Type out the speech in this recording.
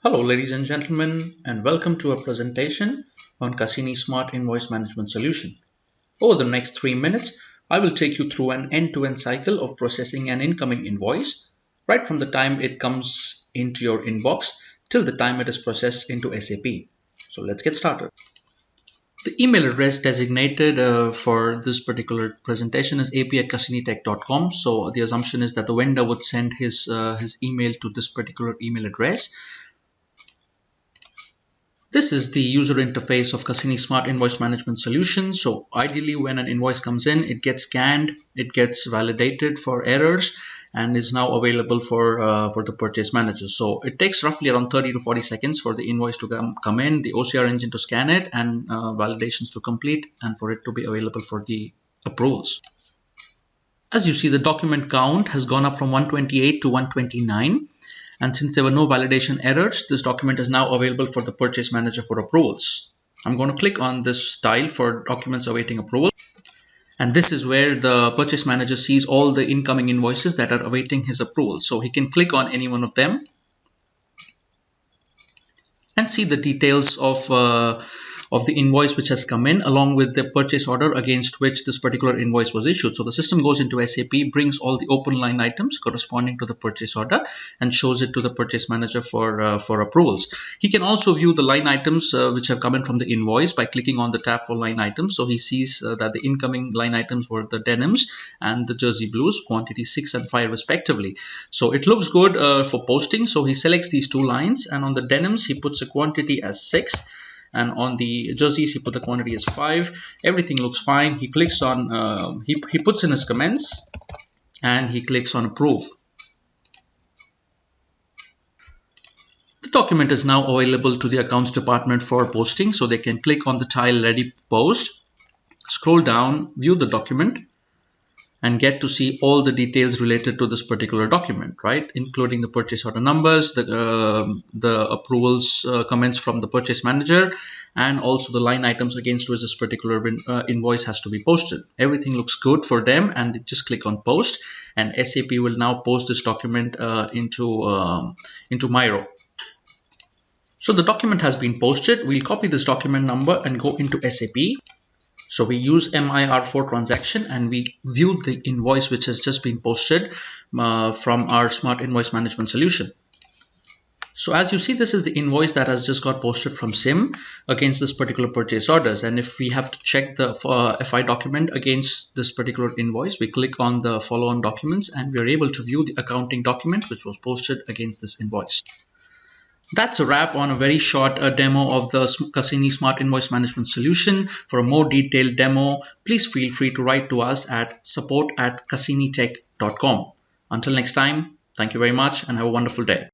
Hello, ladies and gentlemen, and welcome to a presentation on Cassini Smart Invoice Management Solution. Over the next 3 minutes, I will take you through an end-to-end cycle of processing an incoming invoice, right from the time it comes into your inbox till the time it is processed into SAP. So let's get started. The email address designated for this particular presentation is ap@cassinitech.com. So the assumption is that the vendor would send his email to this particular email address. This is the user interface of Cassini Smart Invoice Management Solution. So ideally, when an invoice comes in, it gets scanned, it gets validated for errors, and is now available for the purchase manager. So it takes roughly around 30 to 40 seconds for the invoice to come in, the OCR engine to scan it, and validations to complete, and for it to be available for the approvals. As you see, the document count has gone up from 128 to 129. And since there were no validation errors, this document is now available for the purchase manager for approvals. I'm going to click on this tile for documents awaiting approval. And this is where the purchase manager sees all the incoming invoices that are awaiting his approval. So he can click on any one of them and see the details of the invoice which has come in, along with the purchase order against which this particular invoice was issued. So the system goes into SAP, brings all the open line items corresponding to the purchase order, and shows it to the purchase manager for approvals. He can also view the line items which have come in from the invoice by clicking on the tab for line items. So he sees that the incoming line items were the denims and the jersey blues, quantity 6 and 5 respectively. So it looks good for posting. So he selects these two lines, and on the denims he puts a quantity as 6. And on the jerseys, he put the quantity as 5. Everything looks fine. He clicks on, he puts in his comments, and he clicks on approve. The document is now available to the accounts department for posting. So they can click on the tile ready post, scroll down, view the document, and get to see all the details related to this particular document, right? Including the purchase order numbers, the approvals comments from the purchase manager, and also the line items against which this particular invoice has to be posted. Everything looks good for them, and they just click on post, and SAP will now post this document into Miro. So the document has been posted. We'll copy this document number and go into SAP. So we use MIR4 transaction, and we view the invoice which has just been posted from our Smart Invoice Management solution. So as you see, this is the invoice that has just got posted from SIM against this particular purchase orders. And if we have to check the FI document against this particular invoice, we click on the follow on documents, and we are able to view the accounting document which was posted against this invoice. That's a wrap on a very short demo of the Cassini Smart Invoice Management Solution. For a more detailed demo, please feel free to write to us at support@cassinitech.com. Until next time, thank you very much and have a wonderful day.